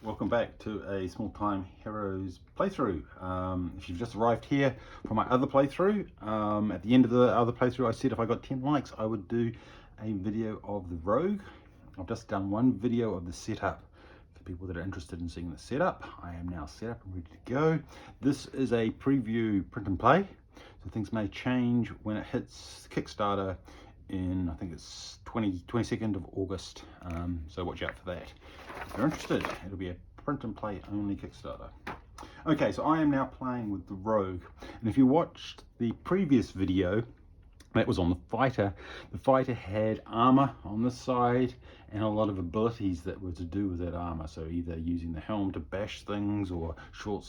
Welcome back to a Small Time Heroes playthrough. If you've just arrived here for my other playthrough, at the end of the other playthrough I said if I got 10 likes I would do a video of the Rogue. I've just done one video of the setup. For people that are interested in seeing the setup, I am now set up and ready to go. This is a preview print and play, so things may change when it hits Kickstarter in, I think it's 22nd of August, so watch out for that. If you're interested, it'll be a print and play only Kickstarter. Okay, so I am now playing with the Rogue, and if you watched the previous video, that was on the fighter. The fighter had armor on this side and a lot of abilities that were to do with that armor, so either using the helm to bash things or short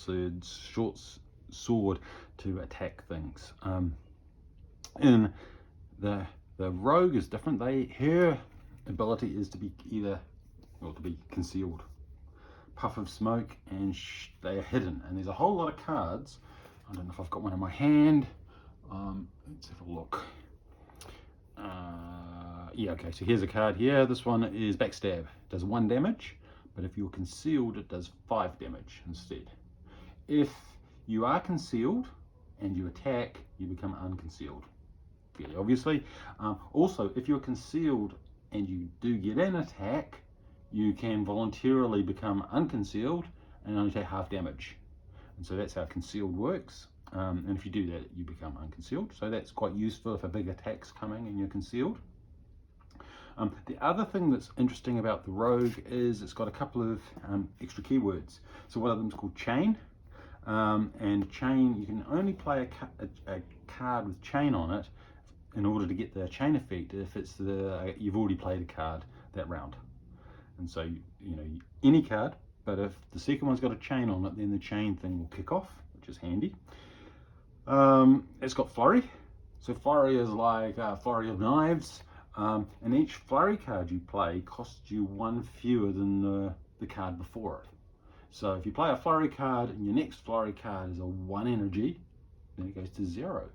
sword to attack things. In the Rogue is different. Her ability is to be to be concealed. Puff of smoke, and they are hidden. And there's a whole lot of cards. I don't know if I've got one in my hand. Let's have a look. Yeah, okay, so here's a card here. This one is Backstab. It does 1 damage, but if you're concealed, it does 5 damage instead. If you are concealed and you attack, you become unconcealed. Fairly obviously. Also, if you're concealed and you do get an attack, you can voluntarily become unconcealed and only take half damage. And so that's how concealed works. And if you do that, you become unconcealed. So that's quite useful if a big attack's coming and you're concealed. The other thing that's interesting about the Rogue is it's got a couple of extra keywords. So one of them is called Chain. And Chain, you can only play a card with Chain on it in order to get the chain effect if it's you've already played a card that round. And so, you know, any card, but if the second one's got a chain on it, then the chain thing will kick off, which is handy. It's got flurry. So flurry is like flurry of knives. And each flurry card you play costs you 1 fewer than the card before it. So if you play a flurry card and your next flurry card is a 1 energy, then it goes to 0.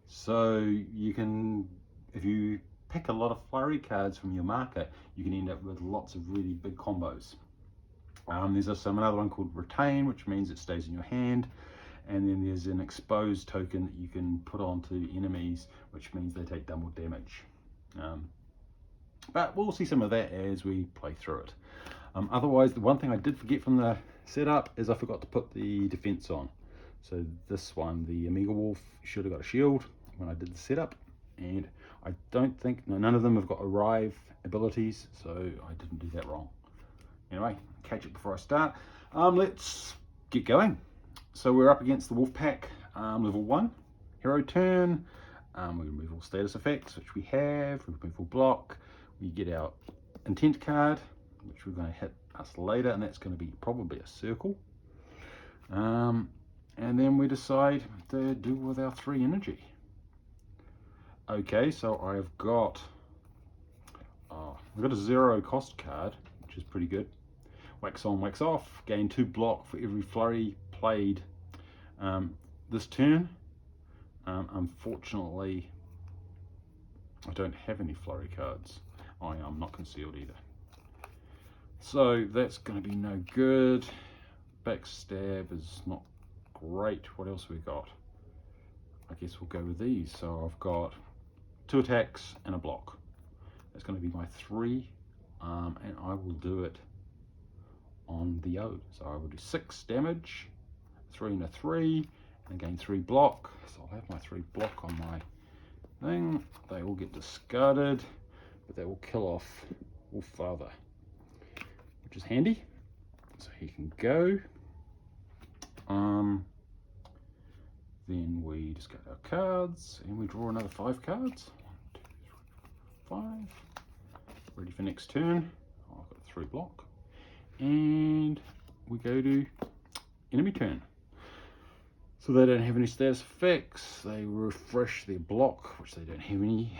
So you can, if you pick a lot of flurry cards from your market, you can end up with lots of really big combos. There's another one called Retain, which means it stays in your hand. And then there's an exposed token that you can put onto enemies, which means they take double damage. But we'll see some of that as we play through it. Otherwise, the one thing I did forget from the setup is I forgot to put the defense on. So this one, the Omega Wolf, should have got a shield when I did the setup, and I don't think, none of them have got arrive abilities, so I didn't do that wrong. Anyway, catch it before I start. Let's get going. So we're up against the Wolf Pack, level 1, hero turn. We remove all status effects, which we have. We remove all block. We get our intent card, which we're going to hit us later, and that's going to be probably a circle. And then we decide to do with our 3 energy. Okay, so I've got a 0 cost card, which is pretty good. Wax on, wax off. Gain 2 block for every flurry played this turn. Unfortunately, I don't have any flurry cards. I'm not concealed either. So that's going to be no good. Backstab is not great. What else we got? I guess we'll go with these. So I've got 2 attacks and a block. That's going to be my 3, and I will do it on the O. So I will do 6 damage, 3 and a 3, and gain 3 block. So I'll have my 3 block on my thing. They all get discarded, but they will kill off Wolffather, which is handy. So he can go. Then we discard our cards and we draw another 5 cards. 1, 2, 3, 4, 5. Ready for next turn. I've got 3 block. And we go to enemy turn. So they don't have any status effects. They refresh their block, which they don't have any.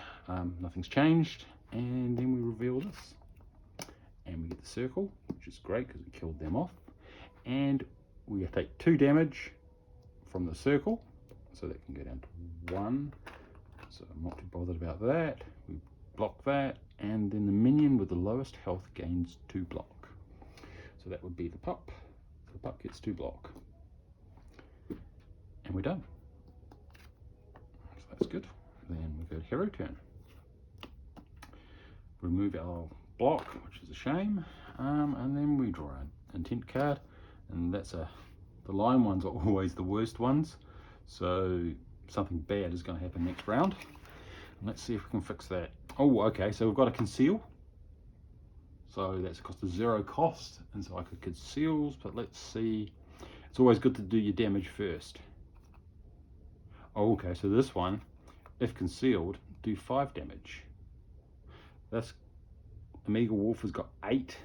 Nothing's changed. And then we reveal this. And we get the circle, which is great because we killed them off. And we take 2 damage from the circle, so that can go down to 1. So I'm not too bothered about that. We block that, and then the minion with the lowest health gains 2 block. So that would be the pup. The pup gets 2 block. And we're done. So that's good. Then we go to hero turn. Remove our block, which is a shame. And then we draw an intent card. And that's the line ones are always the worst ones. So something bad is going to happen next round. And let's see if we can fix that. Oh, okay, so we've got a conceal. So that's cost a 0 cost. And so I could conceal, but let's see. It's always good to do your damage first. Oh, okay, so this one, if concealed, do 5 damage. This Amiga Wolf has got 8.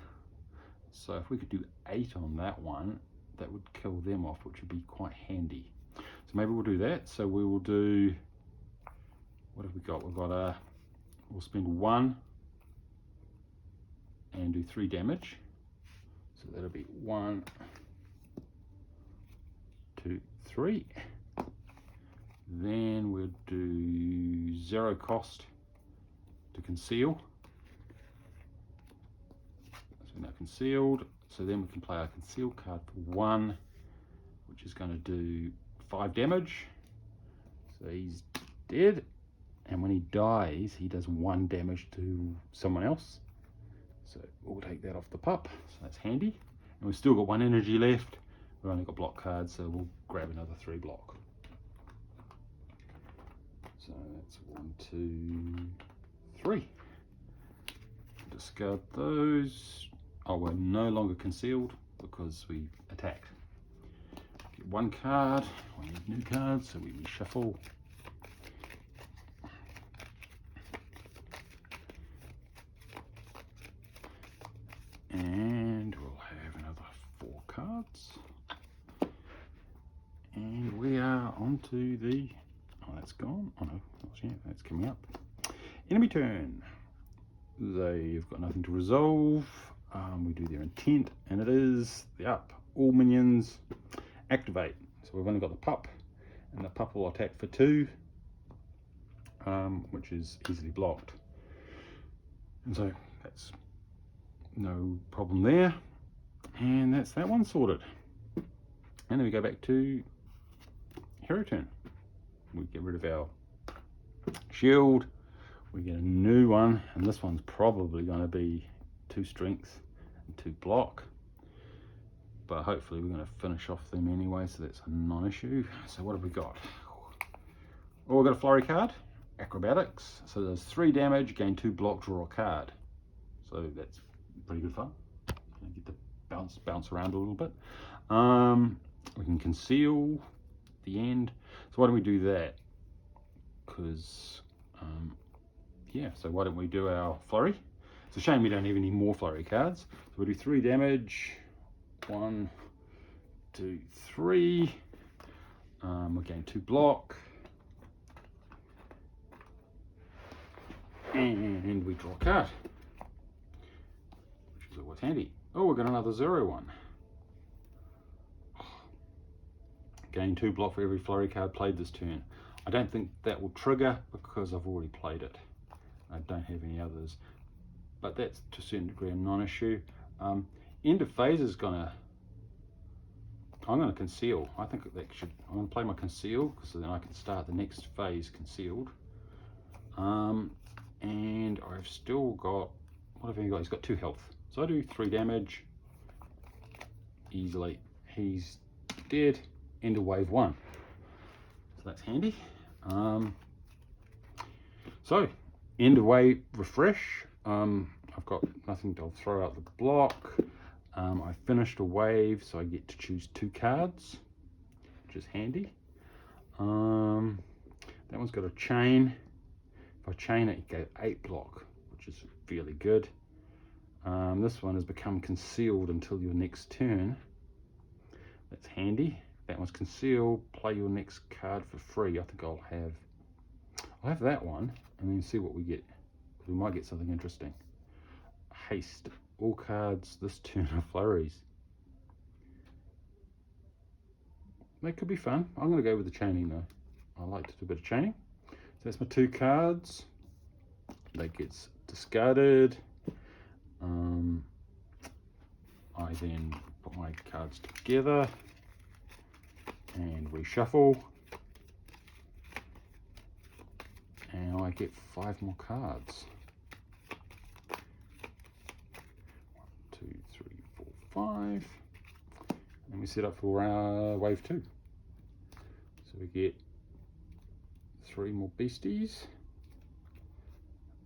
So if we could do 8 on that one, that would kill them off, which would be quite handy. So maybe we'll do that. So we will do, what have we got? We've got we'll spend 1 and do 3 damage. So that'll be 1, 2, 3. Then we'll do 0 cost to conceal. So now concealed. So then we can play our conceal card for 1, which is going to do 5 damage. So he's dead. And when he dies, he does 1 damage to someone else. So we'll take that off the pup. So that's handy. And we've still got 1 energy left. We've only got block cards, so we'll grab another 3 block. So that's 1, 2, 3. Discard those. Oh, we're no longer concealed because we attacked. Get 1 card. We need new cards, so we reshuffle. And we'll have another 4 cards. And we are onto the, oh, that's gone. Oh no, yeah, that's coming up. Enemy turn. They've got nothing to resolve. We do their intent, and it is the up. All minions activate. So we've only got the pup, and the pup will attack for 2, which is easily blocked. And so that's no problem there. And that's that one sorted. And then we go back to hero turn. We get rid of our shield. We get a new one, and this one's probably going to be 2 strength and 2 block, but hopefully we're going to finish off them anyway, so that's a non-issue. So what have we got? Oh, we've got a flurry card, acrobatics. So there's 3 damage, gain 2 block, draw a card. So that's pretty good fun. You get to bounce around a little bit. We can conceal the end. So why don't we do that? Because yeah, so why don't we do our flurry? It's a shame we don't have any more flurry cards. So we'll do 3 damage. 1, 2, 3. We'll gain 2 block. And we draw a card, which is always handy. Oh, we've got another 0 one. Gain 2 block for every flurry card played this turn. I don't think that will trigger because I've already played it. I don't have any others, but that's to a certain degree a non-issue. End of phase is I'm gonna conceal. I think that should, I'm gonna play my conceal because then I can start the next phase concealed. And I've still got, what have he got? He's got 2 health. So I do 3 damage easily. He's dead. End of wave 1. So that's handy. So end of wave refresh. I've got nothing to throw out the block. I finished a wave, so I get to choose 2 cards, which is handy. That one's got a chain. If I chain it, you get 8 block, which is fairly good. This one has become concealed until your next turn. That's handy. That one's concealed. Play your next card for free. I think I'll have that one, and then see what we get. We might get something interesting. Haste. All cards this turn are flurries. That could be fun. I'm going to go with the chaining though. I like to do a bit of chaining. So that's my 2 cards. That gets discarded. I then put my cards together and reshuffle, and I get 5 more cards. 1, 2, 3, 4, 5. And we set up for wave 2. So we get 3 more beasties.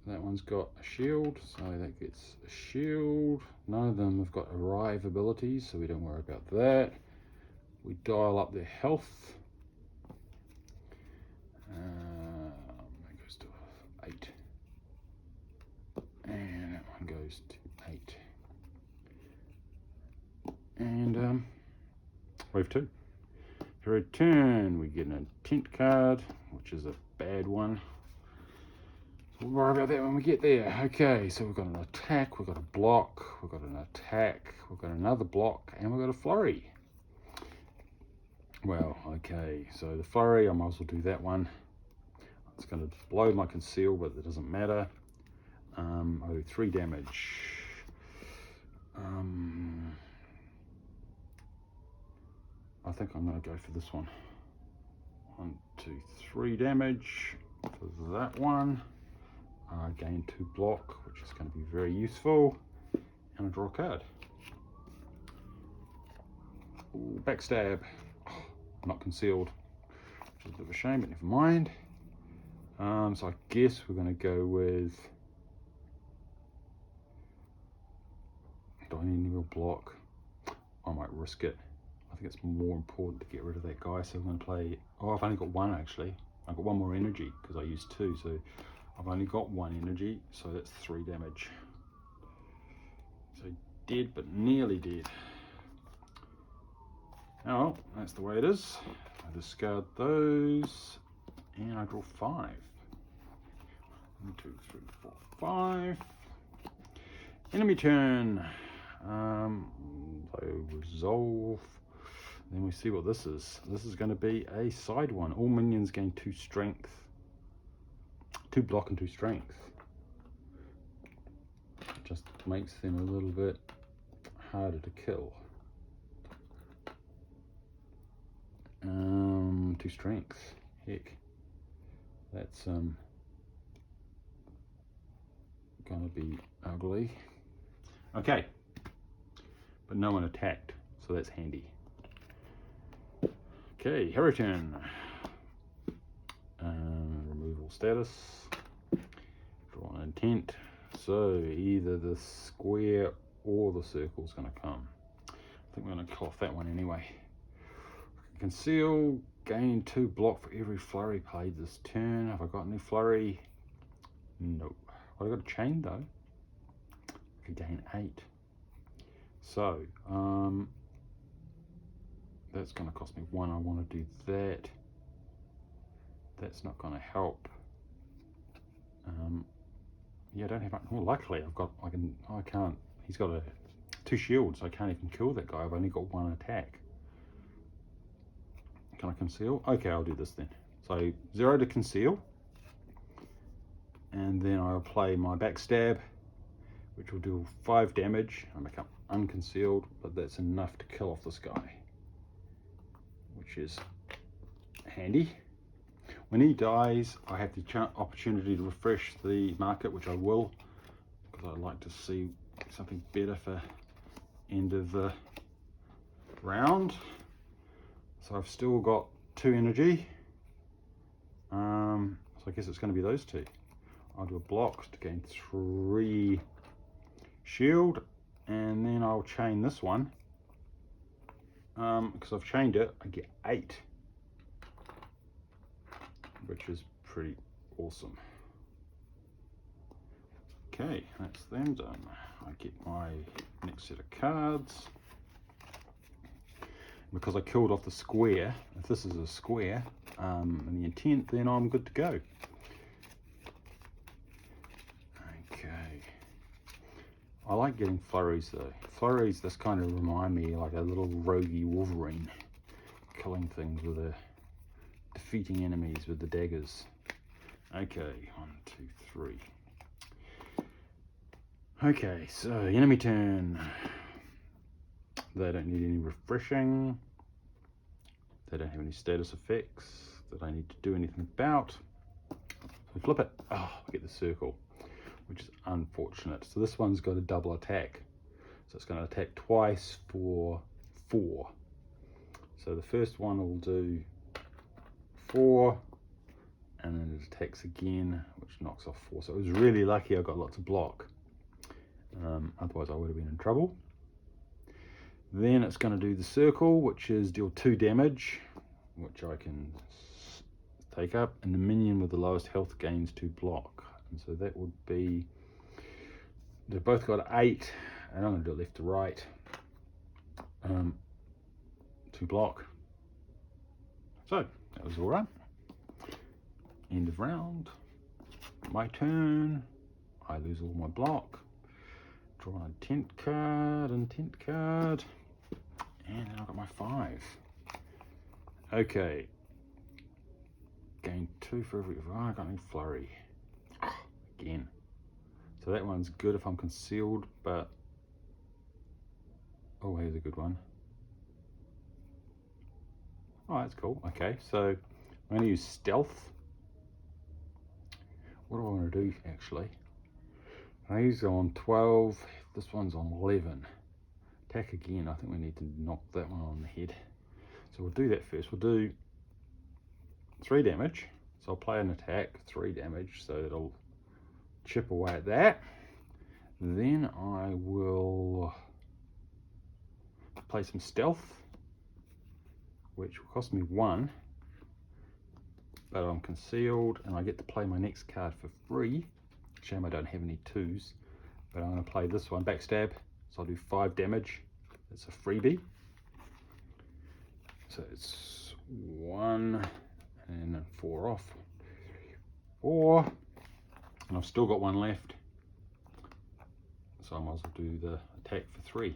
That one's got a shield, so that gets a shield. None of them have got arrive abilities, so we don't worry about that. We dial up their health. That goes to 8. And that one goes to 8. And wave 2. For a turn, we get an intent card, which is a bad one. We'll worry about that when we get there. Okay, so we've got an attack, we've got a block, we've got an attack, we've got another block, and we've got a flurry. Well, okay, so the flurry, I might as well do that one. It's going to blow my conceal, but it doesn't matter. I do 3 damage. I think I'm going to go for this one. 1, 2, 3 damage for that one. Gain 2 block, which is going to be very useful, and I draw a card. Ooh, backstab. Oh, not concealed, which is a bit of a shame, but never mind. So I guess we're going to go with, do I need any real block? I might risk it. I think it's more important to get rid of that guy, so I'm going to play, oh, I've only got 1 actually. I've got 1 more energy because I used 2, so I've only got 1 energy, so that's 3 damage. So dead, but nearly dead. Oh, well, that's the way it is. I discard those, and I draw 5. 1, 2, 3, 4, 5. Enemy turn. So resolve. Then we see what this is. This is going to be a side one. All minions gain 2 strength. 2 block and 2 strength. Just makes them a little bit harder to kill. 2 strength. Heck, that's gonna be ugly. Okay, but no one attacked, so that's handy. Okay, hero turn. Removal status. Draw an intent. So either the square or the circle is going to come. I think we're going to kill off that one anyway. Conceal. Gain 2 block for every flurry played this turn. Have I got any flurry? Nope. I've got a chain though. I could gain 8. So that's going to cost me 1. I want to do that. That's not going to help. Yeah, I don't have much. Well, luckily I can't. He's got 2 shields. I can't even kill that guy. I've only got 1 attack. Can I conceal? Okay, I'll do this then. So 0 to conceal, and then I'll play my backstab, which will do 5 damage. I become unconcealed, but that's enough to kill off this guy, which is handy. When he dies, I have the opportunity to refresh the market, which I will, because I'd like to see something better for end of the round. So I've still got 2 energy. So I guess it's going to be those 2. I'll do a block to gain 3 shield, and then I'll chain this one. Because I've chained it, I get 8. Which is pretty awesome. Okay, that's them done. I get my next set of cards. Because I killed off the square, if this is a square, and the intent, then I'm good to go. Okay. I like getting flurries though. Flurries, this kind of remind me like a little roguey Wolverine, killing things with a defeating enemies with the daggers. Okay, 1, 2, 3. Okay, so enemy turn. They don't need any refreshing. They don't have any status effects that I need to do anything about. We flip it. Oh, I get the circle, which is unfortunate. So this one's got a double attack. So it's going to attack twice for 4. So the first one will do 4, and then it attacks again, which knocks off 4. So it was really lucky I got lots of block. Otherwise I would have been in trouble. Then it's going to do the circle, which is deal 2 damage, which I can take up, and the minion with the lowest health gains 2 block. And so that would be, they've both got 8, and I'm going to do it left to right. 2 block. So that was all right. End of round. My turn. I lose all my block. Draw an intent card, and then I've got my 5. Okay. Gain 2 for every. Oh, I got any flurry. Again. So that one's good if I'm concealed, but. Oh, here's a good one. Oh, that's cool. Okay, so I'm going to use stealth. What do I want to do actually? These are on 12. This one's on 11. Attack again. I think we need to knock that one on the head. So we'll do that first. We'll do 3 damage. So I'll play an attack, 3 damage. So it'll chip away at that. Then I will play some stealth, which will cost me 1, but I'm concealed and I get to play my next card for free. Shame I don't have any 2s, but I'm going to play this one, backstab, so I'll do 5 damage. It's a freebie. So it's 1 and then 4 off. 4, and I've still got 1 left, so I might as well do the attack for 3.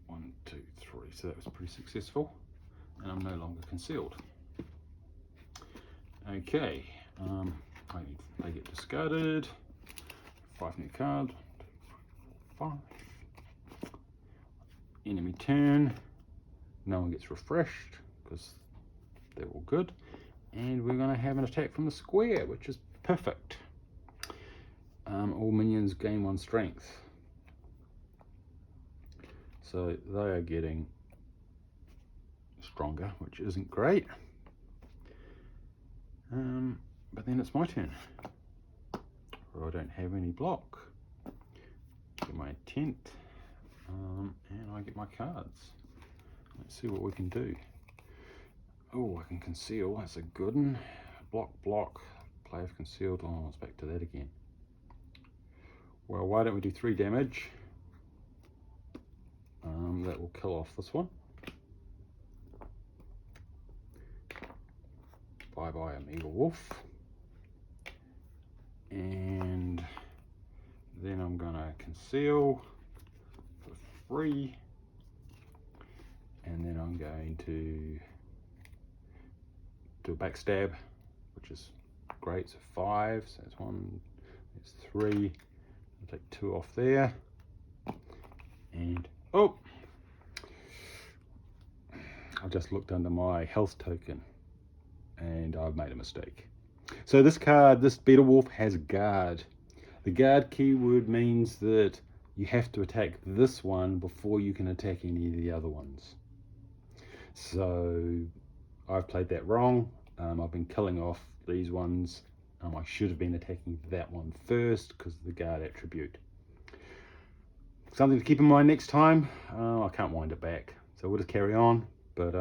1, 2, 3. So that was pretty successful, and I'm no longer concealed. Okay, they get discarded. 5 new card. 5. Enemy turn. No one gets refreshed because they're all good, and we're going to have an attack from the square, which is perfect. All minions gain 1 strength. So they are getting stronger, which isn't great. But then it's my turn. I don't have any block. Get my intent, and I get my cards. Let's see what we can do. Oh, I can conceal. That's a good one. Block. Player's concealed. Oh, it's back to that again. Well, why don't we do 3 damage? That will kill off this one. Bye-bye, Amiga Wolf. And then I'm going to conceal for free. And then I'm going to do a backstab, which is great. So 5, so that's 1, that's 3. I'll take 2 off there. And, oh! I just looked under my health token and I've made a mistake. So this card, this Beetle Wolf, has guard. The guard keyword means that you have to attack this one before you can attack any of the other ones. So I've played that wrong. I've been killing off these ones. I should have been attacking that one first because of the guard attribute. Something to keep in mind next time. I can't wind it back, so we'll just carry on. But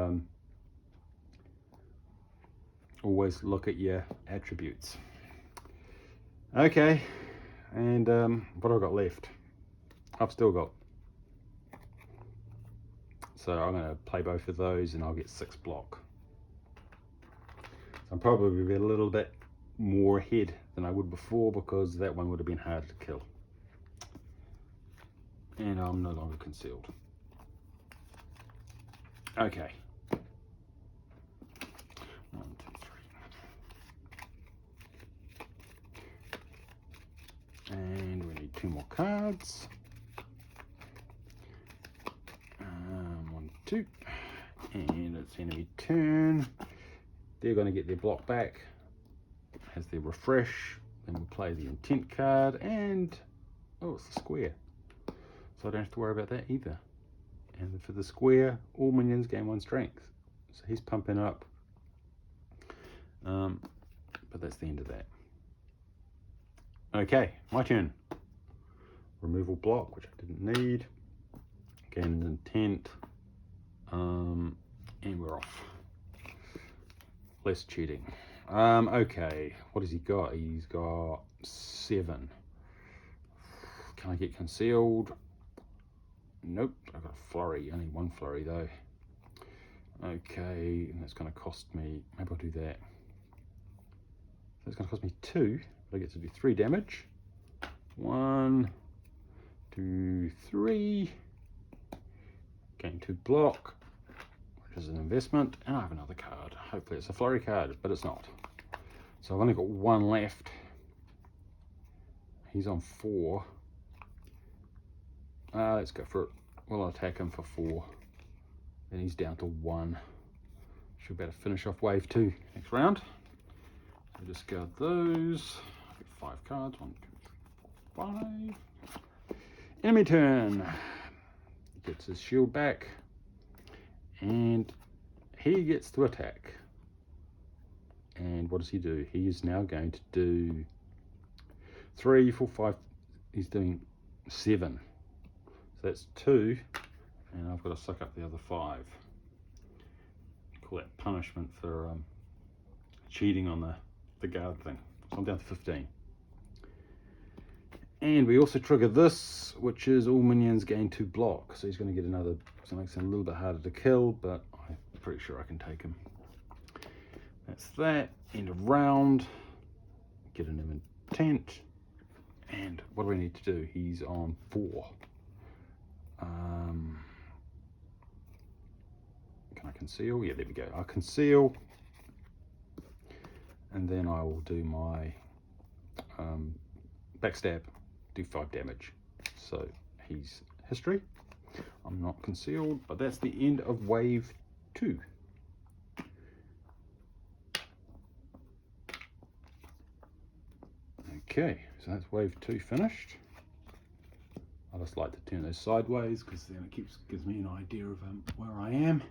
always look at your attributes. Okay, and what have I got left? I've still got. So I'm going to play both of those and I'll get 6 block. So I'm probably a little bit more ahead than I would before because that one would have been harder to kill. And I'm no longer concealed. Okay. 1, 2, 3. And we need 2 more cards. 2. And it's enemy turn. They're going to get their block back. Has their refresh. Then we'll play the intent card, and oh, it's a square. So I don't have to worry about that either. And for the square, all minions gain 1 strength. So he's pumping up. But that's the end of that. Okay, my turn. Removal block, which I didn't need. Gain an intent. And we're off. Less cheating. Okay, what has he got? He's got 7. Can I get concealed? Nope, I've got a flurry. Only 1 flurry though. Okay, and that's going to cost me, maybe I'll do that. So it's going to cost me 2, but I get to do 3 damage. 1, 2, 3. Gain 2 block, which is an investment, and I have another card. Hopefully it's a flurry card, but it's not. So I've only got 1 left. He's on 4. Let's go for it. We'll attack him for 4. Then he's down to 1. Should be able to finish off wave 2 next round. So discard those. I get 5 cards. 1, 2, 3, 4, 5. Enemy turn. Gets his shield back. And he gets to attack. And what does he do? He is now going to do 3, 4, 5. He's doing 7. So that's 2. And I've got to suck up the other 5. Call that punishment for cheating on the guard thing. So I'm down to 15. And we also trigger this, which is all minions gain 2 block. So he's going to get another, so it makes him a little bit harder to kill, but I'm pretty sure I can take him. That's that. End of round. Get an intent. And what do we need to do? He's on 4. Can I conceal? Yeah, there we go. I'll conceal. And then I will do my backstab. Do 5 damage. So he's history. I'm not concealed, but that's the end of wave 2. Okay, so that's wave 2 finished. I just like to turn those sideways because then it gives me an idea of where I am.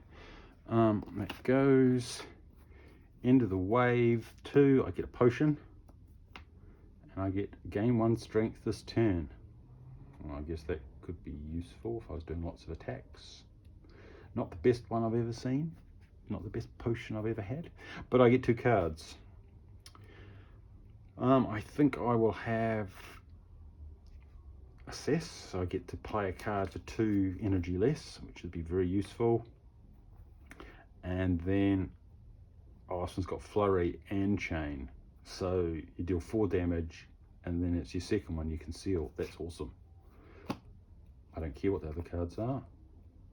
That goes into the wave 2. I get a potion, and I get gain 1 strength this turn. Well, I guess that could be useful if I was doing lots of attacks. Not the best one I've ever seen, not the best potion I've ever had, but I get 2 cards. I think I will have assess, so I get to play a card for 2 energy less, which would be very useful. And then this one's got flurry and chain, so you deal 4 damage, and then it's your second one you conceal. That's awesome. I don't care what the other cards are.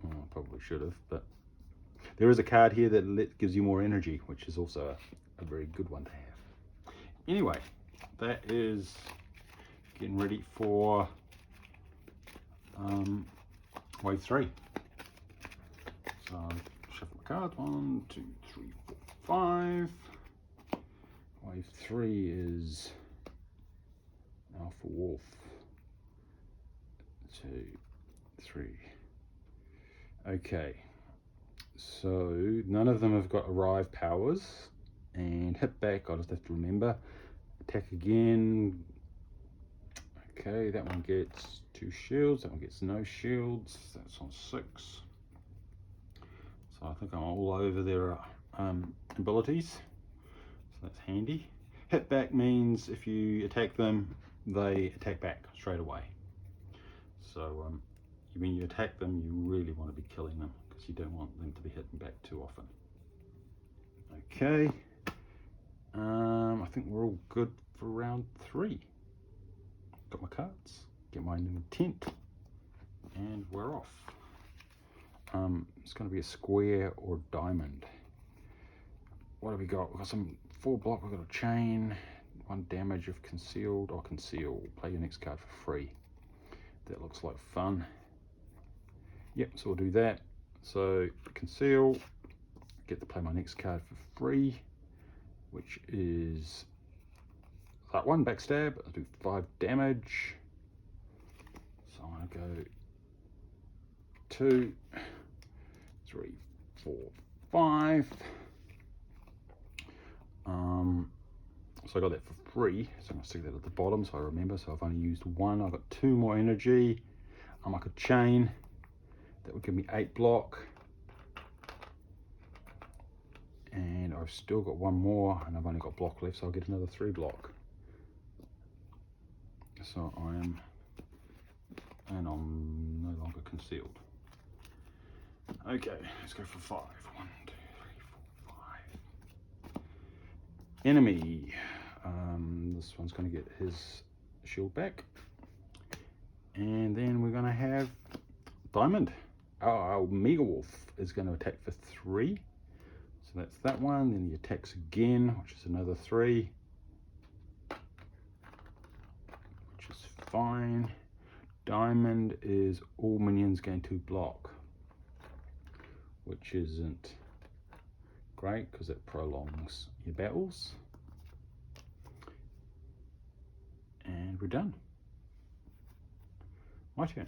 Well, I probably should have, but there is a card here that gives you more energy, which is also a very good one to have. Anyway, that is getting ready for wave 3. So shuffle my cards. 1, 2, 3, 4, 5. Wave 3 is Alpha Wolf. 2, 3. Okay, so none of them have got arrive powers, and hit back I just have to remember. Attack again. Okay, that one gets 2 shields, that one gets no shields. That's on 6. So I think I'm all over their abilities, so that's handy. Hit back means if you attack them, they attack back straight away. So when you attack them, you really want to be killing them because you don't want them to be hitting back too often. Okay, I think we're all good for round 3. Got my cards, get my intent, and we're off. It's going to be a square or diamond. What have we got? We've got some 4 block, we've got a chain, 1 damage if concealed or conceal. Play your next card for free. That looks like fun. Yep, so we'll do that. So conceal, get to play my next card for free, which is that one, backstab. I do 5 damage. So I'm gonna go 2, 3, 4, 5. So I got that for free, so I'm gonna stick that at the bottom so I remember. So I've only used 1. I've got 2 more energy. I could chain. That would give me 8 block. And I've still got 1 more, and I've only got block left, so I'll get another 3 block. So I'm no longer concealed. Okay, let's go for 5. 1, 2, 3, 4, 5. Enemy. This one's going to get his shield back. And then we're going to have Diamond. Our Mega Wolf is going to attack for 3. So that's that one. Then he attacks again, which is another 3. Which is fine. Diamond is all minions going to block, which isn't great because it prolongs your battles. And we're done. My turn.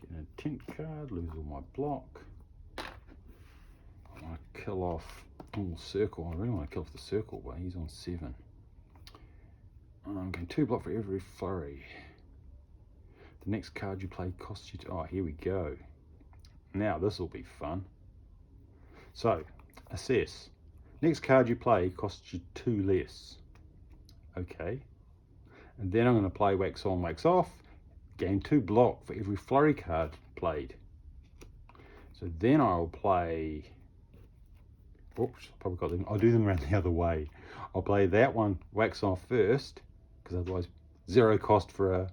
Get an intent card, lose all my block. I want to kill off circle. I really want to kill off the circle, but he's on 7. I'm going 2 block for every flurry. The next card you play costs you. Oh, here we go. Now this will be fun. So, assess. Next card you play costs you 2 less. Okay. And then I'm going to play wax on, wax off. Gain 2 block for every flurry card played. So then I'll play. Oops, probably got them. I'll do them around the other way. I'll play that one wax off first, because otherwise 0 cost for a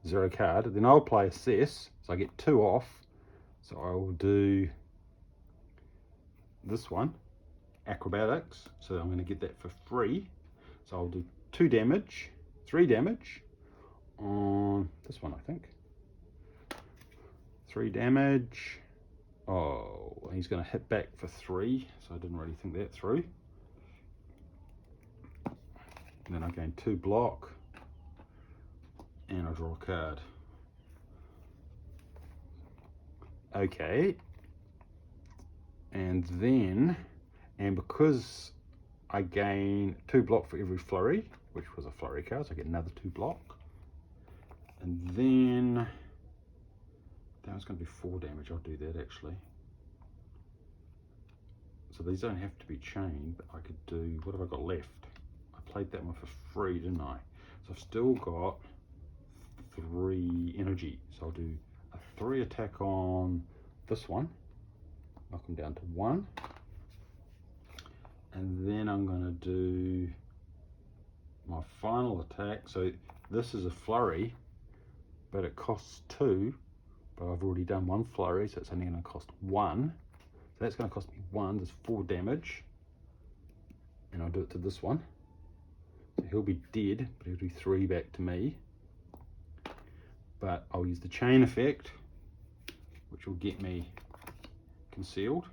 0 card. Then I'll play assess, so I get 2 off. So I will do this one, acrobatics. So I'm going to get that for free. So I'll do 2 damage, 3 damage on this one, I think. 3 damage. Oh, he's going to hit back for 3, so I didn't really think that through. And then I gain 2 block, and I draw a card. Okay. And then, and because I gain 2 block for every flurry, which was a flurry card, so I get another 2 block. And then that was going to be 4 damage. I'll do that actually. So these don't have to be chained, but I could do, what have I got left? I played that one for free, didn't I? So I've still got 3 energy. So I'll do a 3 attack on this one. Knock him down to 1. And then I'm going to do my final attack. So this is a flurry, but it costs 2. But I've already done 1 flurry, so it's only going to cost 1. So that's going to cost me 1. There's 4 damage. And I'll do it to this one. So he'll be dead, but he'll do 3 back to me. But I'll use the chain effect, which will get me concealed.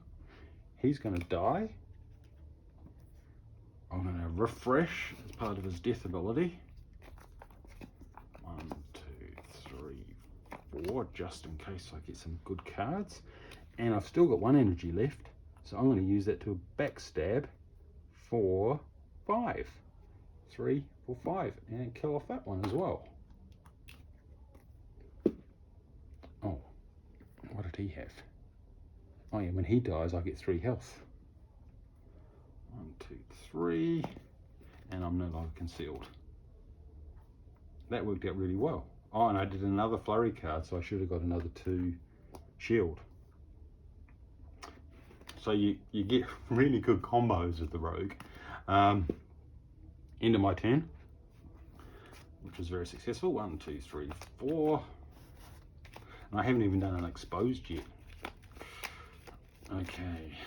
He's going to die. I'm going to refresh as part of his death ability. 1, 2, 3, 4, just in case I get some good cards. And I've still got 1 energy left, so I'm going to use that to backstab for 5. 3, 4, 5, and kill off that one as well. Oh, what did he have? Oh yeah, when he dies, I get 3 health. 1, 2, 3, and I'm no longer concealed. That worked out really well. Oh, and I did another flurry card, so I should have got another 2 shield. So you get really good combos with the rogue. End of my turn, which was very successful. 1, 2, 3, 4. And I haven't even done an exposed yet. Okay.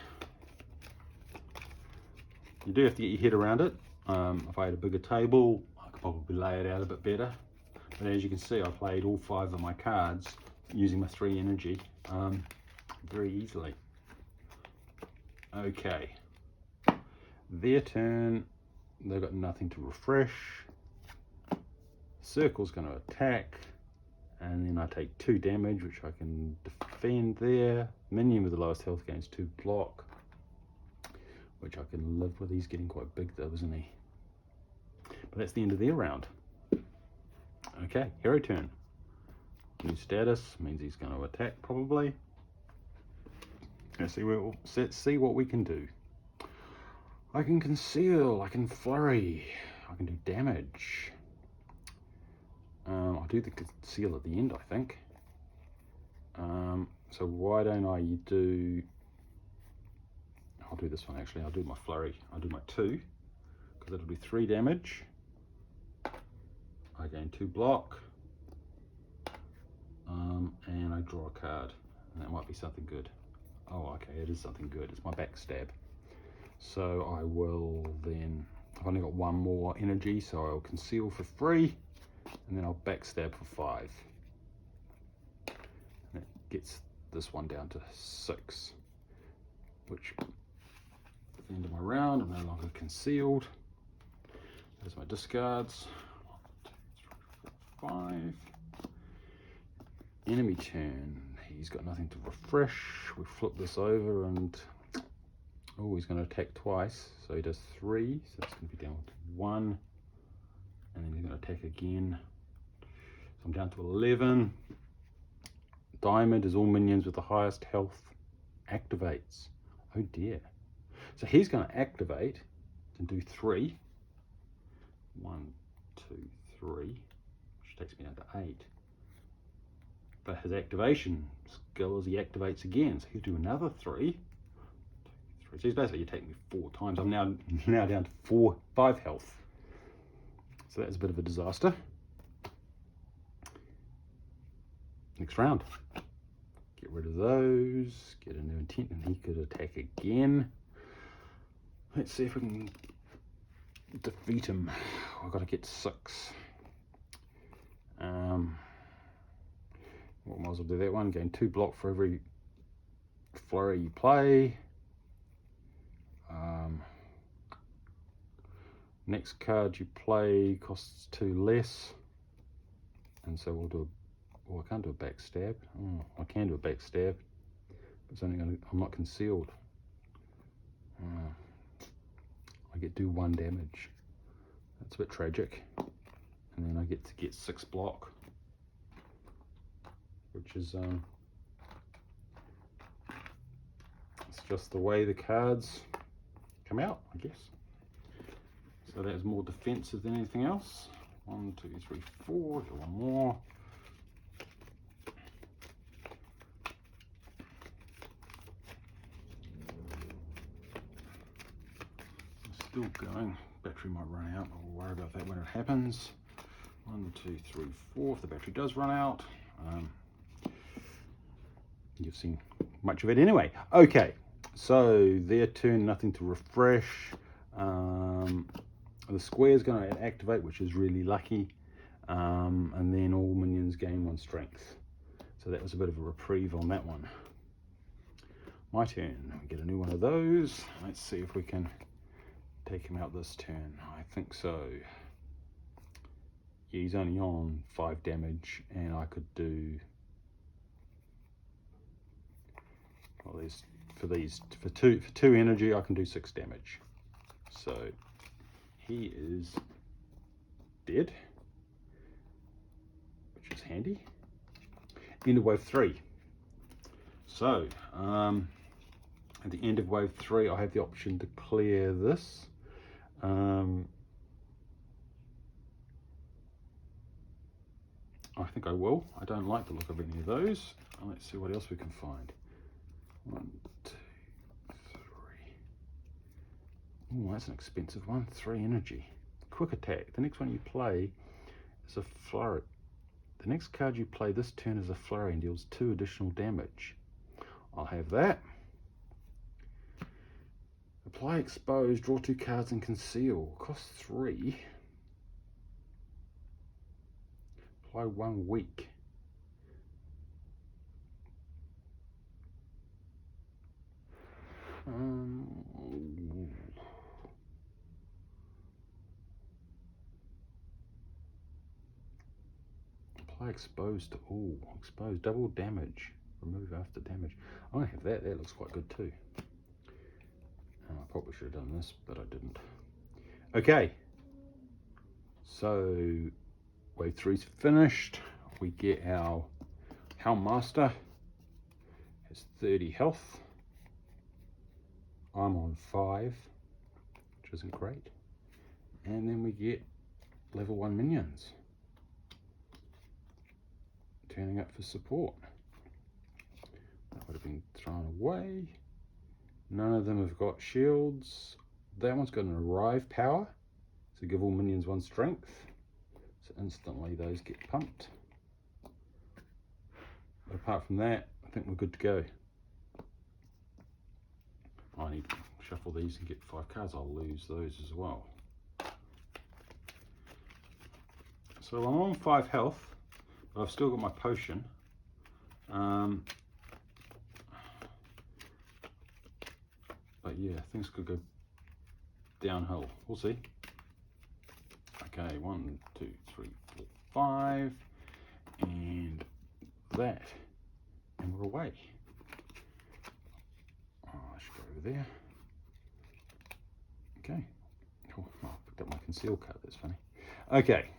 You do have to get your head around it. If I had a bigger table, I could probably lay it out a bit better. But as you can see, I played all 5 of my cards using my 3 energy. very easily. Okay, their turn. They've got nothing to refresh. Circle's going to attack, and then I take 2 damage, which I can defend there. Minion with the lowest health gains 2 block, which I can live with. He's getting quite big though, isn't he? But that's the end of their round. Okay, hero turn. New status means he's going to attack probably. Let's see what we can do. I can conceal, I can flurry, I can do damage. I'll do the conceal at the end, I think. So why don't I do... I'll do this one actually. I'll do my flurry. I'll do my 2, because that'll be 3 damage. I gain 2 block. And I draw a card. And that might be something good. Oh, okay, it is something good. It's my backstab. So I will then... I've only got 1 more energy, so I'll conceal for 3. And then I'll backstab for 5. And it gets this one down to 6. Which, at the end of my round, I'm no longer concealed. There's my discards. 1, 2, 3, 4, 5. Enemy turn. He's got nothing to refresh. We flip this over and... Oh, he's going to attack twice. So he does 3. So that's going to be down to 1. And then he's going to attack again. So I'm down to 11. Diamond is all minions with the highest health activates. Oh dear. So he's going to activate and do 3. 1, 2, 3. Which takes me down to 8. But his activation skill is he activates again. So he'll do another 3. 2, 3. So he's basically attacking me 4 times. I'm now down to 5 health. So that's a bit of a disaster. Next round. Get rid of those. Get a new intent, and he could attack again. Let's see if we can defeat him. I've got to get 6. Well, might as well do that one. Gain 2 block for every flurry you play. Next card you play costs 2 less. And so we'll do a... I can't do a backstab. Oh, I can do a backstab. But it's only going to... I'm not concealed. I get do 1 damage. That's a bit tragic. And then I get to get 6 block. Which is... it's just the way the cards come out, I guess. So that's more defensive than anything else. 1, 2, 3, 4. Get 1 more. Still going. Battery might run out, but we'll worry about that when it happens. 1, 2, 3, 4. If the battery does run out, you've seen much of it anyway. Okay, so their turn, nothing to refresh. The square is going to activate, which is really lucky, and then all minions gain 1 strength. So that was a bit of a reprieve on that one. My turn. We get a new one of those. Let's see if we can take him out this turn. I think so. Yeah, he's only on 5 damage, and I could do... Well, for 2 energy, I can do 6 damage. So he is dead, which is handy. End of wave 3. So at the end of wave 3, I have the option to clear this. I think I will. I don't like the look of any of those. Let's see what else we can find. 1, 2, 3. Oh, that's an expensive one. 3 energy. Quick attack. The next one you play is a flurry. The next card you play this turn is a flurry and deals 2 additional damage. I'll have that. Apply expose, draw 2 cards and conceal. Cost 3. Apply 1 weak. exposed to all. Exposed, double damage. Remove after damage. I'm gonna have that. That looks quite good too. I probably should have done this, but I didn't. Okay. So wave 3's finished. We get our Helm Master. Has 30 health. I'm on 5, which isn't great. And then we get level 1 minions. Turning up for support. That would have been thrown away. None of them have got shields. That one's got an arrive power. So give all minions 1 strength. So instantly those get pumped. But apart from that, I think we're good to go. I need to shuffle these and get 5 cards. I'll lose those as well. So I'm on 5 health, but I've still got my potion. But yeah, things could go downhill. We'll see. Okay, 1, 2, 3, 4, 5, and that, and we're away. Oh, I should go over there. Okay. Oh, I picked up my conceal card. That's funny. Okay.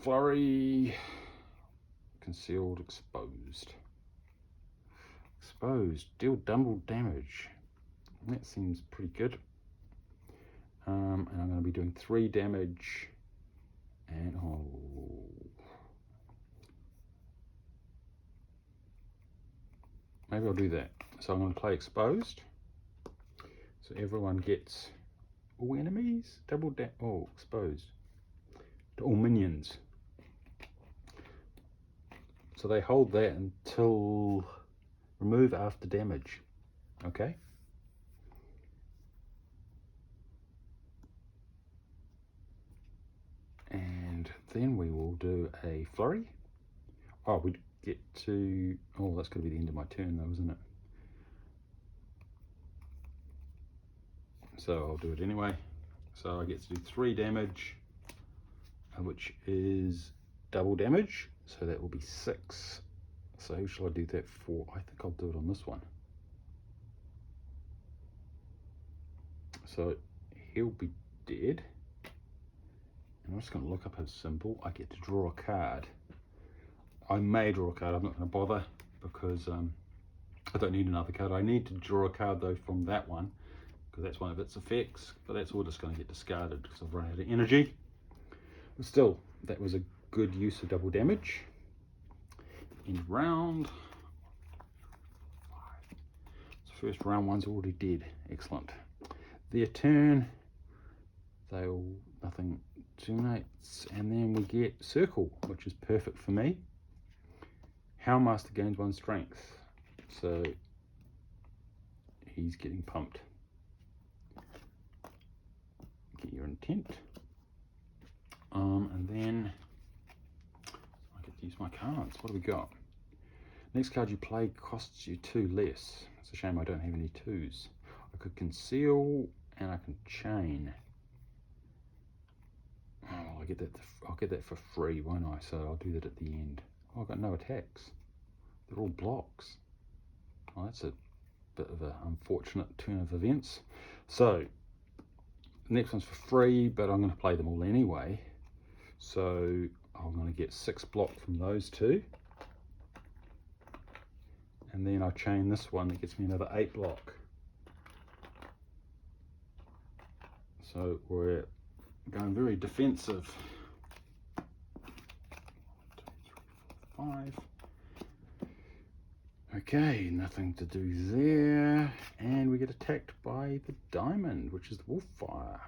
Flurry. Concealed, exposed. Exposed. Deal double damage. That seems pretty good. And I'm going to be doing 3 damage. And maybe I'll do that. So I'm going to play exposed. So everyone gets all enemies, exposed to all minions. So they hold that until remove after damage. Okay. And then we will do a flurry. Oh, we get to, that's going to be the end of my turn though, isn't it? So I'll do it anyway. So I get to do 3 damage, which is double damage. So that will be 6. So who shall I do that for? I think I'll do it on this one. So he'll be dead. And I'm just going to look up his symbol. I get to draw a card. I may draw a card. I'm not going to bother because I don't need another card. I need to draw a card though from that one because that's one of its effects. But that's all just going to get discarded because I've run out of energy. But still, that was a good use of double damage. End round. So first round one's already dead. Excellent. Their turn. Nothing terminates, and then we get circle, which is perfect for me. Houndmaster gains 1 strength, so he's getting pumped. Get your intent. And then I get to use my cards. What do we got? Next card you play costs you 2 less. It's a shame I don't have any 2s. I could conceal and I can chain. Oh, I'll get that for free, won't I? So I'll do that at the end. Oh, I've got no attacks. They're all blocks. Oh, that's a bit of an unfortunate turn of events. So the next one's for free, but I'm going to play them all anyway. So I'm going to get 6 block from those 2. And then I chain this one that gets me another 8 block. So we're going very defensive. 1, 2, 3, 4, 5. Okay, nothing to do there. And we get attacked by the diamond, which is the Wolffire.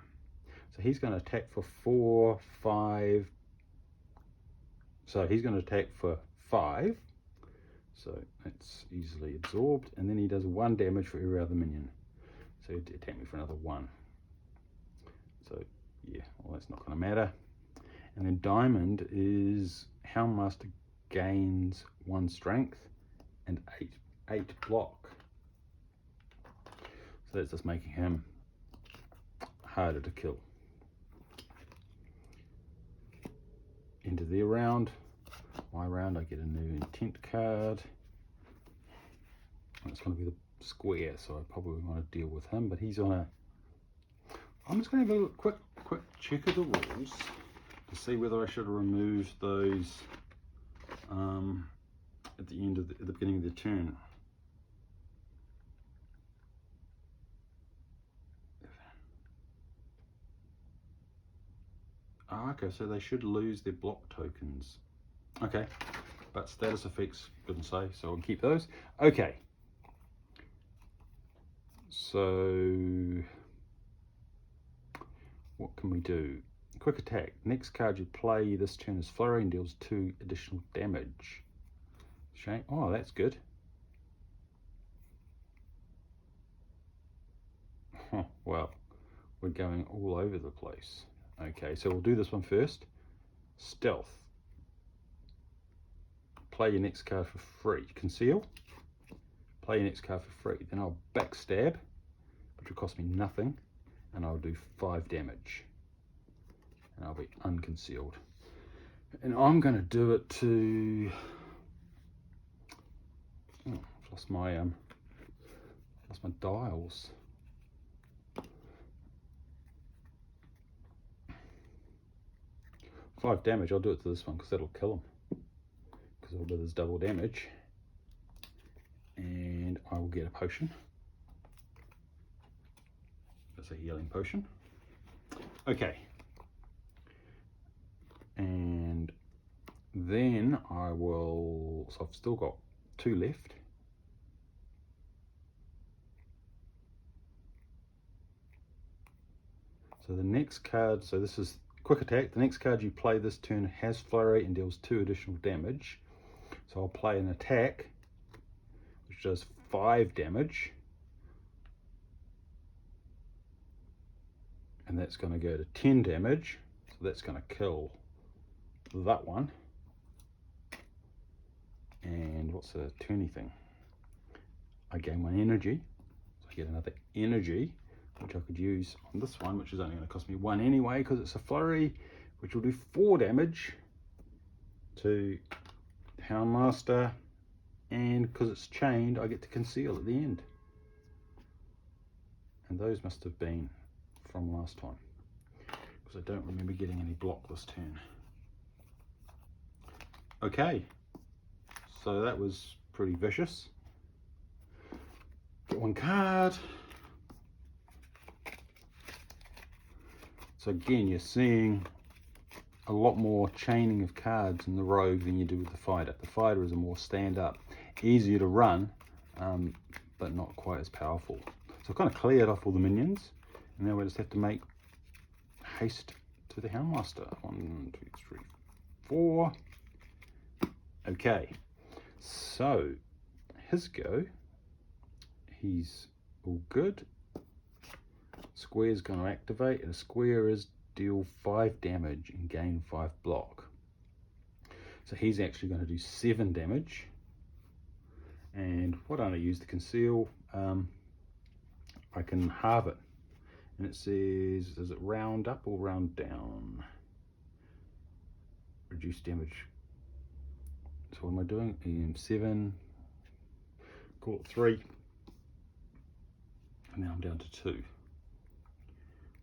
So he's going to attack for 4, 5. So he's going to attack for 5. So that's easily absorbed. And then he does 1 damage for every other minion. So he'd attack me for another 1. So yeah, well, that's not going to matter. And then diamond is Houndmaster gains 1 strength and 8 block. So that's just making him harder to kill. end of their round. My round, I get a new intent card. It's going to be the square, so I probably want to deal with him, but he's on a... I'm just going to have a quick check of the rules to see whether I should have removed those at the end of the beginning of the turn. Oh, okay, so they should lose their block tokens. Okay, but status effects couldn't say, so I'll keep those. Okay. So what can we do? Quick attack. Next card you play this turn is flurry and deals 2 additional damage. Shame. Oh, that's good. Huh, well, we're going all over the place. Okay, so we'll do this one first. Stealth. Play your next card for free. Conceal. Play your next card for free. Then I'll backstab, which will cost me nothing, and I'll do 5 damage. And I'll be unconcealed. And I'm going to do it to... Oh, I've lost my dials. Five damage. I'll do it to this one because that'll kill him. Because it'll do this double damage. And I will get a potion. That's a healing potion. Okay. And then I will... So I've still got 2 left. So the next card, so this is quick attack. The next card you play this turn has flurry and deals 2 additional damage. So I'll play an attack, which does 5 damage. And that's going to go to 10 damage. So that's going to kill that one. And what's the turny thing? I gain 1 energy. So I get another energy, which I could use on this one, which is only going to cost me 1 anyway, because it's a flurry, which will do 4 damage to Houndmaster, and because it's chained, I get to conceal at the end. And those must have been from last time, because I don't remember getting any block this turn. Okay, so that was pretty vicious. Get 1 card. So again, you're seeing a lot more chaining of cards in the rogue than you do with the fighter. The fighter is a more stand-up, easier to run, but not quite as powerful. So I've kind of cleared off all the minions, and now we just have to make haste to the Houndmaster. 1, 2, 3, 4. Okay, so his go. He's all good. Square's going to activate, and a square is deal 5 damage and gain 5 block. So he's actually going to do 7 damage. And why don't I use the conceal? I can halve it. And it says, does it round up or round down? Reduce damage. So what am I doing? 7, call it 3. And now I'm down to 2.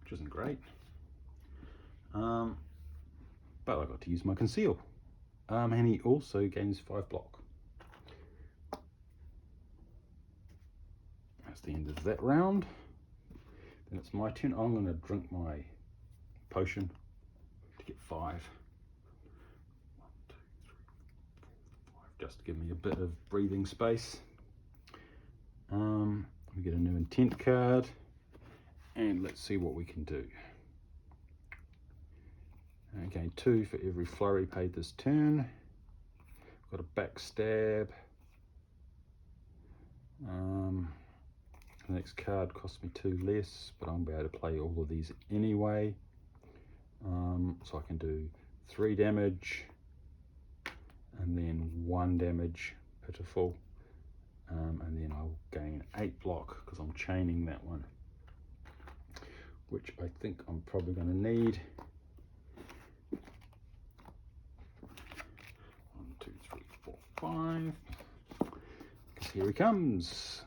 Which isn't great, but I got to use my conceal, and he also gains 5 block. That's the end of that round. Then it's my turn. I'm going to drink my potion to get 5. 1, 2, 3, 4, 5, just to give me a bit of breathing space. We get a new intent card. And let's see what we can do. Okay, 2 for every flurry paid this turn. Got a backstab. The next card cost me 2 less, but I'll be able to play all of these anyway. So I can do 3 damage, and then 1 damage, pitiful. And then I'll gain 8 block because I'm chaining that one, which I think I'm probably going to need. 5. Because here he comes.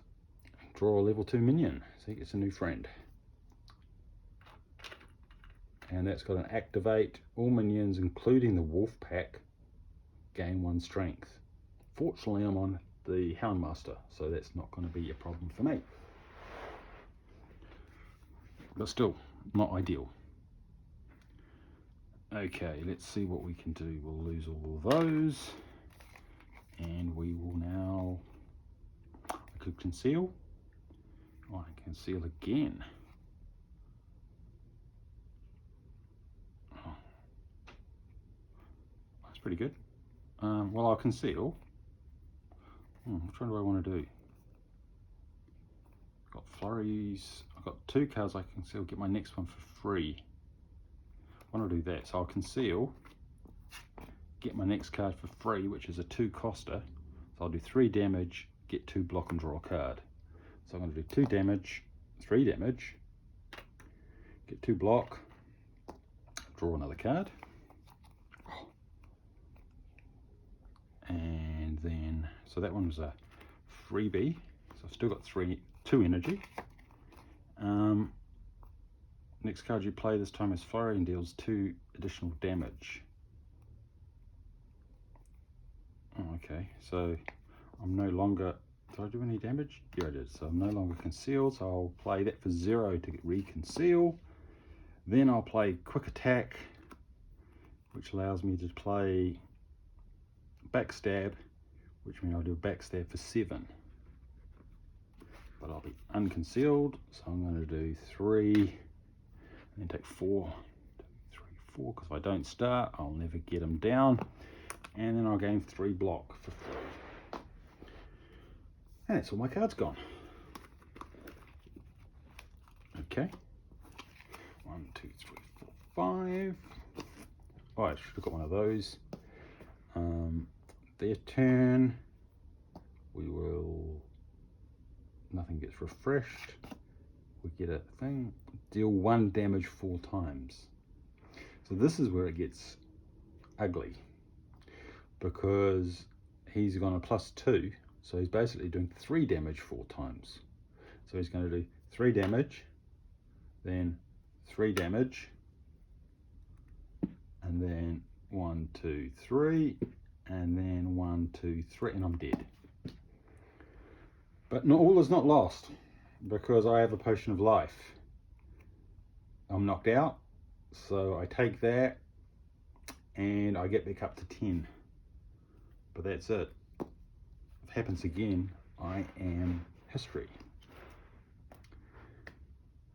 Draw a level 2 minion. So he gets a new friend. And that's got an activate. All minions, including the wolf pack, gain 1 strength. Fortunately, I'm on the Houndmaster, so that's not going to be a problem for me. But still, not ideal. Okay, let's see what we can do. We'll lose all of those. And we will now... I could conceal. Oh, I can conceal again. Oh, that's pretty good. Well, I'll conceal. Which one do I want to do? I've got flurries. I've got 2 cards I can conceal. Get my next one for free. I want to do that. So I'll conceal. Get my next card for free, which is a 2 coster. So I'll do 3 damage. Get 2 block and draw a card. So I'm going to do 2 damage, 3 damage. Get 2 block. Draw another card. And then, so that one was a freebie. So I've still got 2 energy. Next card you play this time is Flurry and deals 2 additional damage. Oh, okay, so I'm no longer, did I do any damage? Yeah, I did. So I'm no longer concealed, so I'll play that for 0 to get reconceal. Then I'll play quick attack, which allows me to play backstab, which means I'll do a backstab for 7. But I'll be unconcealed, so I'm going to do 3, and then take 4. 3, 4, because if I don't start, I'll never get them down. And then I'll gain 3 block for free. And that's all my cards gone. Okay. 1, 2, 3, 4, 5. Oh, I should have got one of those. Their turn. We will... Nothing gets refreshed. We get a thing. Deal 1 damage 4 times. So this is where it gets ugly. Because he's gone a +2. So he's basically doing 3 damage 4 times. So he's going to do 3 damage. Then 3 damage. And then 1, 2, 3. And then 1, 2, 3. And I'm dead. But not all is not lost, because I have a potion of life. I'm knocked out, so I take that and I get back up to 10. But that's it. If it happens again, I am history.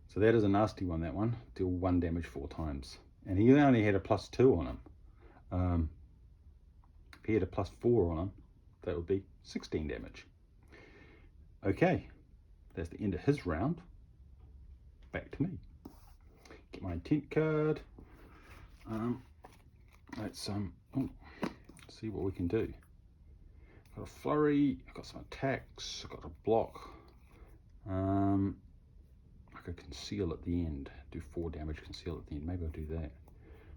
So that is a nasty one, that one. Deal 1 damage 4 times. And he only had a +2 on him. If he had a +4 on him, that would be 16 damage. Okay, that's the end of his round. Back to me. Get my intent card. Let's see what we can do. Got a flurry. I've got some attacks. I've got a block. I could conceal at the end. Do 4 damage. Conceal at the end. Maybe I'll do that.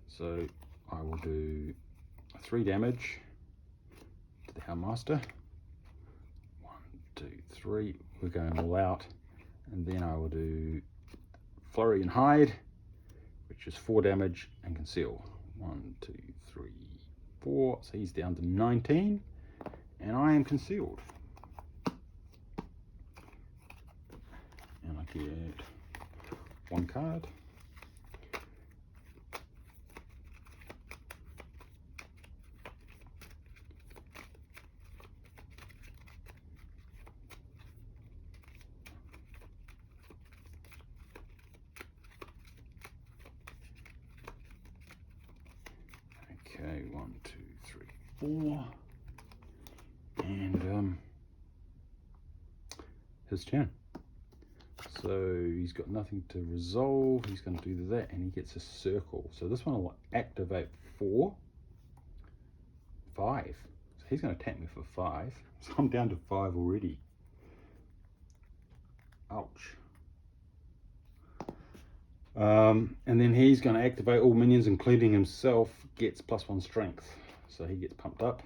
So I will do 3 damage to the Houndmaster. 2, 3, we're going all out, and then I will do flurry and hide, which is 4 damage, and conceal. 1, 2, 3, 4, so he's down to 19, and I am concealed. And I get 1 card. Okay, 1, 2, 3, 4, and his turn. So he's got nothing to resolve. He's going to do that, and he gets a circle. So this one will activate 4, 5. So he's going to attack me for 5. So I'm down to 5 already. Ouch. And then he's going to activate all minions, including himself, gets +1 strength. So he gets pumped up.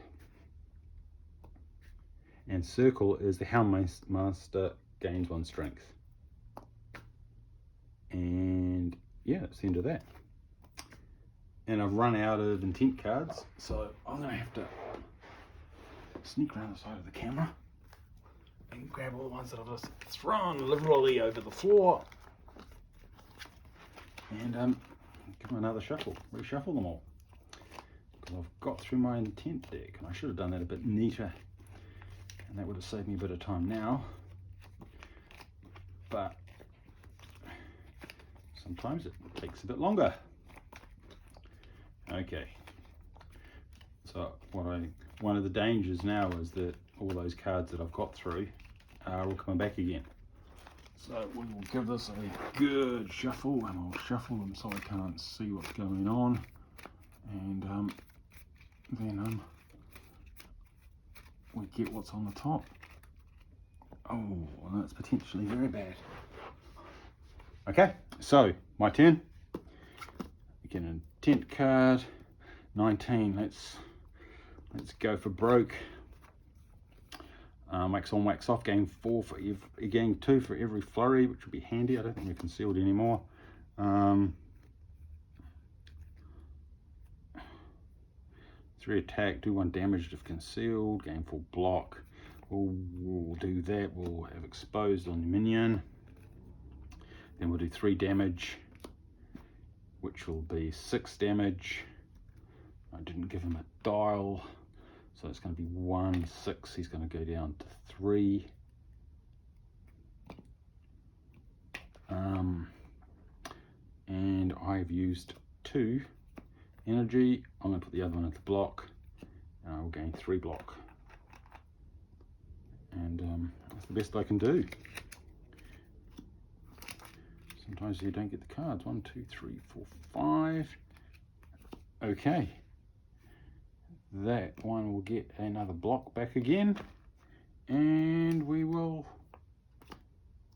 and circle is the Houndmaster gains 1 strength. And yeah, that's the end of that. And I've run out of intent cards, so I'm going to have to sneak around the side of the camera and grab all the ones that I've just thrown liberally over the floor and give them another shuffle, reshuffle them all. Because I've got through my intent deck, and I should have done that a bit neater, and that would have saved me a bit of time now. But sometimes it takes a bit longer. Okay, so one of the dangers now is that all those cards that I've got through are all coming back again. So we will give this a good shuffle, and I'll shuffle them so I can't see what's going on, and then we get what's on the top. Oh, that's potentially very bad. Okay, so my turn. Get an intent card, 19. Let's go for broke. Wax on, wax off. Gain 4 for gain 2 for every flurry, which would be handy. I don't think we're concealed anymore. 3 attack, do 1 damage if concealed. Gain 4 block. We'll do that. We'll have exposed on the minion. Then we'll do 3 damage, which will be 6 damage. I didn't give him a dial, so it's going to be 1, 6. He's going to go down to 3. And I've used 2 energy. I'm going to put the other one into block, and I will gain 3 block. And that's the best I can do. Sometimes you don't get the cards. 1, 2, 3, 4, 5. Okay. That one will get another block back again. And we will...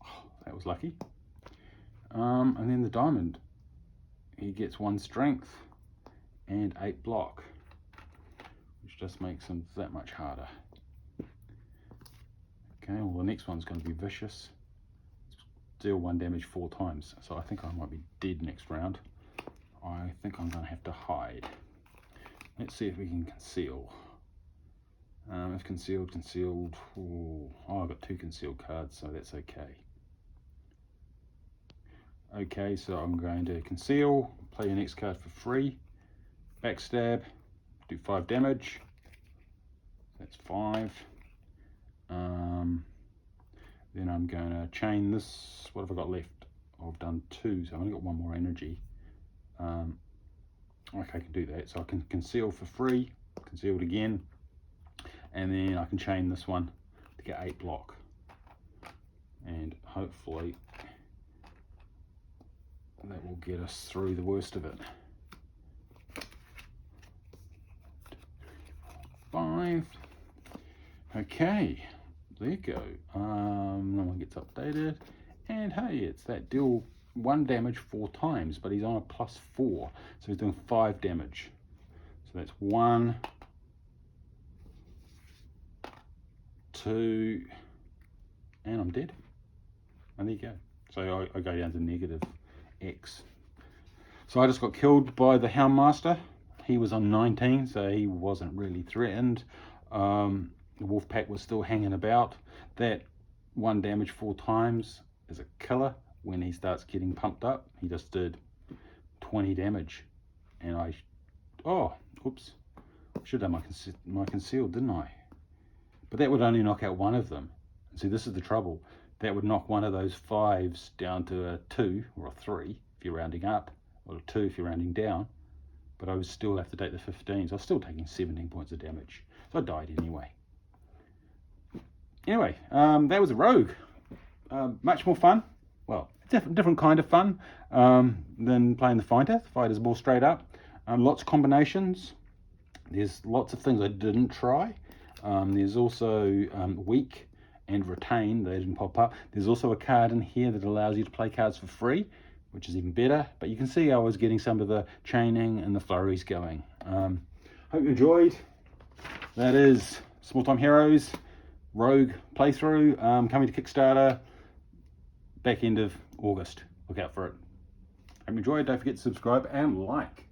Oh, that was lucky. And then the diamond. He gets 1 strength and 8 block, which just makes him that much harder. Okay, well the next one's going to be vicious. Deal 1 damage 4 times, so I think I might be dead next round. I think I'm going to have to hide. Let's see if we can conceal. If concealed. Oh, I've got 2 concealed cards, so that's okay. Okay, so I'm going to conceal, play the next card for free, backstab, do 5 damage. That's 5. Then I'm going to chain this. What have I got left? I've done 2, so I've only got 1 more energy. Okay, I can do that. So I can conceal for free, concealed again, and then I can chain this one to get 8 block. And hopefully that will get us through the worst of it. 5. Okay. There you go. No one gets updated, and hey, it's that deal 1 damage 4 times, but he's on a +4, so he's doing 5 damage. So that's 1, 2, and I'm dead. And there you go. So I go down to -X. So I just got killed by the Houndmaster. He was on 19, so he wasn't really threatened. The wolf pack was still hanging about. That 1 damage 4 times is a killer when he starts getting pumped up. He just did 20 damage, and oh, oops, should have done my concealed, didn't I? But that would only knock out 1 of them. And see, this is the trouble. That would knock one of those 5s down to a 2 or a 3 if you're rounding up, or a 2 if you're rounding down. But I would still have to take the 15s. I was still taking 17 points of damage, so I died anyway. Anyway, that was a rogue. Much more fun. Well, different kind of fun than playing the fighter. The fighter's more straight up. Lots of combinations. There's lots of things I didn't try. There's also weak and retain. They didn't pop up. There's also a card in here that allows you to play cards for free, which is even better. But you can see I was getting some of the chaining and the flurries going. Hope you enjoyed. That is Small Time Heroes. Rogue playthrough, coming to Kickstarter back end of August. Look out for it. Hope you enjoyed. Don't forget to subscribe and like.